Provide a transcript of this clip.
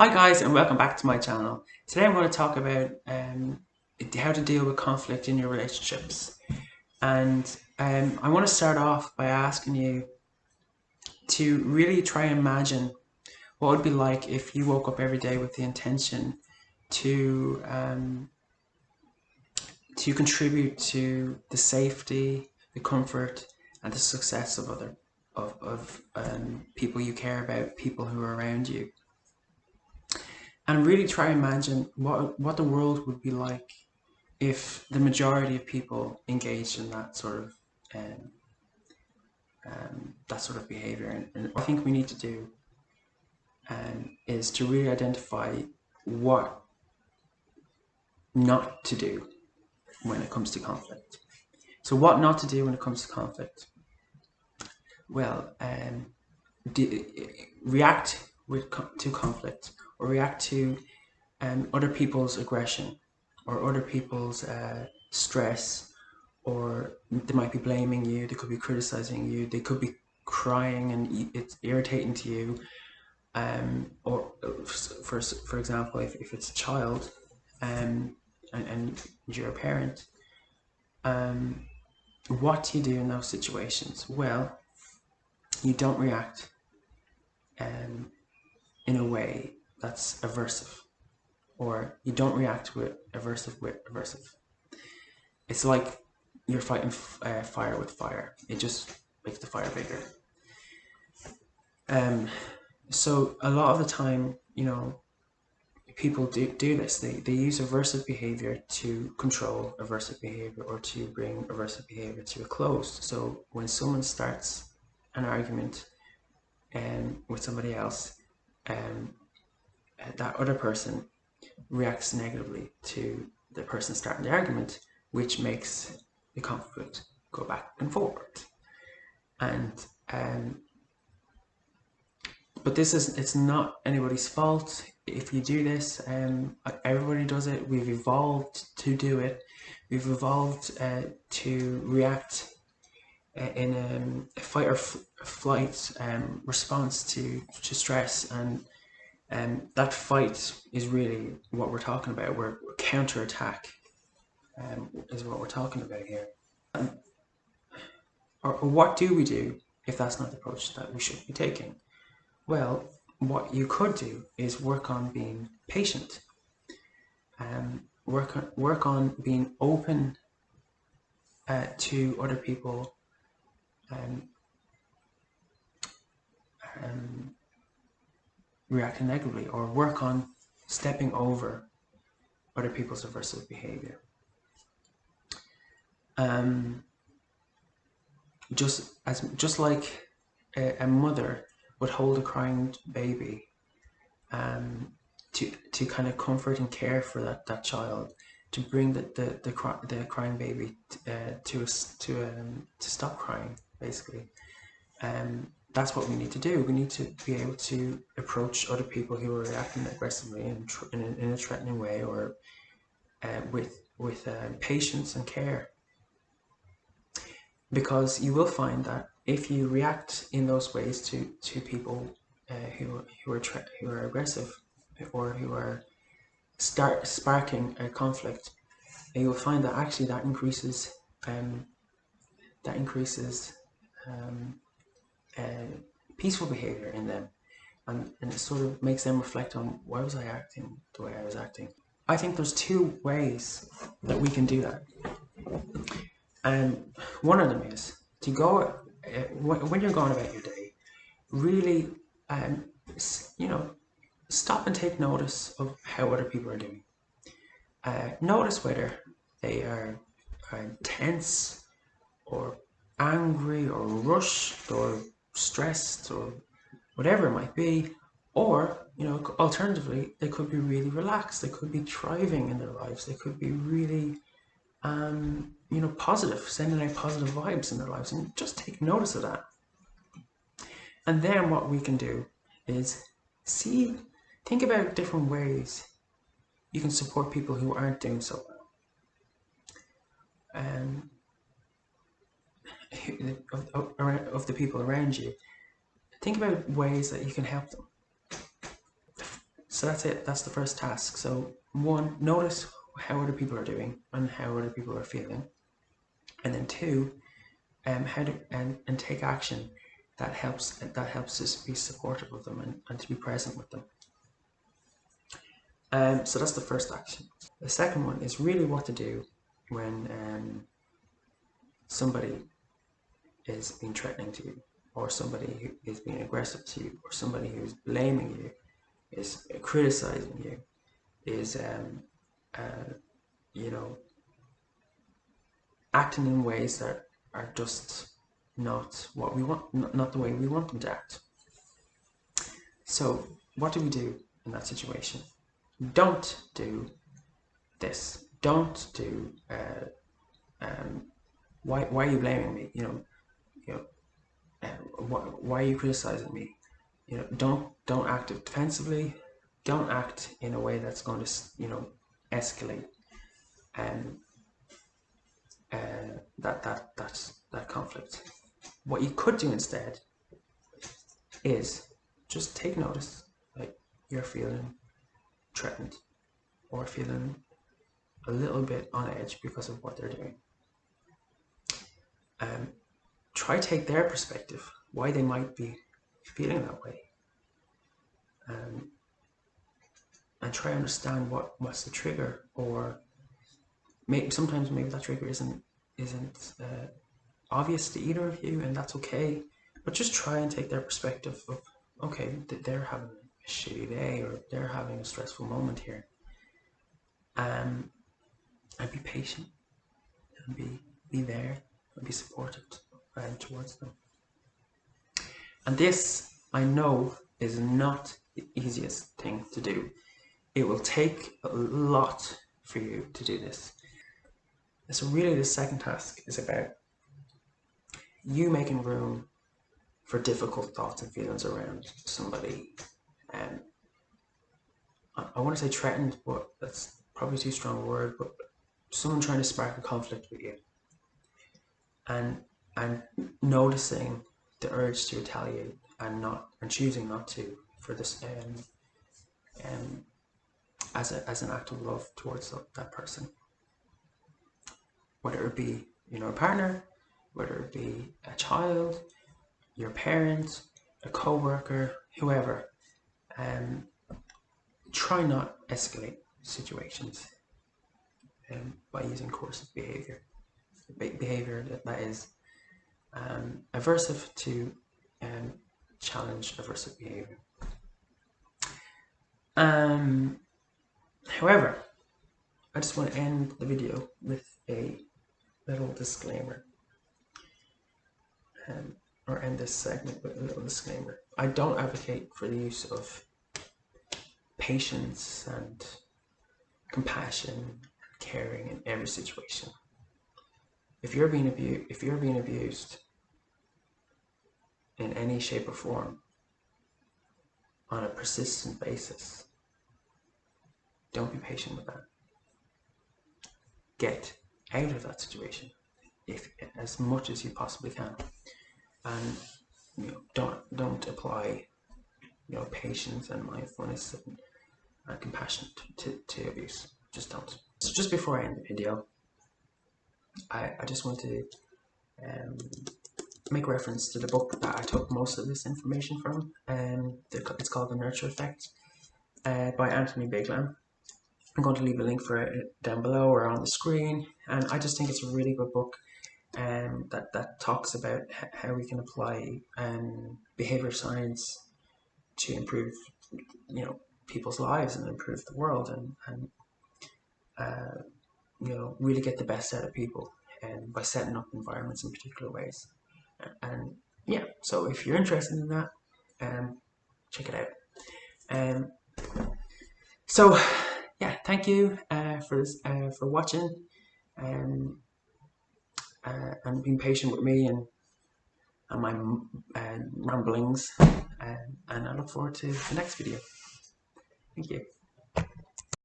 Hi guys, and welcome back to my channel. Today I'm going to talk about how to deal with conflict in your relationships. And I want to start off by asking you to really try and imagine what it would be like if you woke up every day with the intention to contribute to the safety, the comfort, and the success of people you care about, people who are around you. And really try and imagine what the world would be like if the majority of people engaged in um, that sort of behavior. And what I think we need to do is to really identify what not to do when it comes to conflict. So what not to do when it comes to conflict? Well, react to conflict, or react to other people's aggression, or other people's stress, or they might be blaming you, they could be criticizing you, they could be crying and it's irritating to you, or for example, if it's a child and you're a parent, what do you do in those situations? Well, you don't react in a way that's aversive, or you don't react with aversive. It's like you're fighting fire with fire. It just makes the fire bigger. So a lot of the time, people do this. They use aversive behavior to control aversive behavior, or to bring aversive behavior to a close. So when someone starts an argument with somebody else, that other person reacts negatively to the person starting the argument, which makes the conflict go back and forward. And but it's not anybody's fault if you do this. Everybody does it. We've evolved to do it. We've evolved to react in a fight or flight response to stress, and that fight is really what we're talking about. We're counterattack is what we're talking about here. Or what do we do if that's not the approach that we should be taking? Well, what you could do is work on being patient, work on being open to other people reacting negatively, or work on stepping over other people's aversive behavior. Just like a mother would hold a crying baby to kind of comfort and care for that child, to bring the crying baby to stop crying, basically. That's what we need to do. We need to be able to approach other people who are reacting aggressively in a threatening way, or with patience and care. Because you will find that if you react in those ways to people who are aggressive, or who are sparking a conflict, you will find that actually that increases peaceful behavior in them, and it sort of makes them reflect on, why was I acting the way I was acting? I think there's two ways that we can do that. And one of them is to go, when you're going about your day, really, stop and take notice of how other people are doing. Notice whether they are tense, or angry, or rushed, or stressed, or whatever it might be. Or, alternatively, they could be really relaxed. They could be thriving in their lives. They could be really positive, sending out positive vibes in their lives, and just take notice of that. And then what we can do is think about different ways you can support people who aren't doing so well. Of the people around you, think about ways that you can help them. So that's it. That's the first task. So one, notice how other people are doing and how other people are feeling, and then two, how to and take action that helps us be supportive of them and to be present with them. So that's the first action. The second one is really what to do when somebody is being threatening to you, or somebody who is being aggressive to you, or somebody who is blaming you, is criticizing you, is you know, acting in ways that are just not what we want, not the way we want them to act. So what do we do in that situation? Don't do this. Don't do why are you blaming me? Why are you criticizing me? Don't act defensively. Don't act in a way that's going to escalate that conflict. What you could do instead is just take notice, like you're feeling threatened or feeling a little bit on edge because of what they're doing. Try take their perspective, why they might be feeling that way, and try understand what's the trigger, or sometimes maybe that trigger isn't obvious to either of you, and that's okay. But just try and take their perspective of, okay, they're having a shitty day, or they're having a stressful moment here, and be patient and be there and be supportive towards them. And this, I know, is not the easiest thing to do. It will take a lot for you to do this. So really the second task is about you making room for difficult thoughts and feelings around somebody. I want to say threatened, but that's probably too strong a word, but someone trying to spark a conflict with you. And noticing the urge to retaliate and choosing not to, for this as an act of love towards that person, whether it be a partner, whether it be a child, your parent, a co-worker, whoever. Try not escalate situations by using coercive behaviour that is aversive to challenge aversive behaviour. However, I just want to end the video with a little disclaimer, or end this segment with a little disclaimer. I don't advocate for the use of patience and compassion and caring in every situation. If you're being abused in any shape or form on a persistent basis, don't be patient with that. Get out of that situation as much as you possibly can, and don't apply patience and mindfulness and compassion to abuse. Just don't. So just before I end the video, I just want to make reference to the book that I took most of this information from. It's called The Nurture Effect by Anthony Biglan. I'm going to leave a link for it down below or on the screen, and I just think it's a really good book that talks about how we can apply behavior science to improve people's lives and improve the world, and really get the best out of people by setting up environments in particular ways. And yeah, so if you're interested in that, check it out. So yeah, thank you for watching and being patient with me and my ramblings, and I look forward to the next video. Thank you.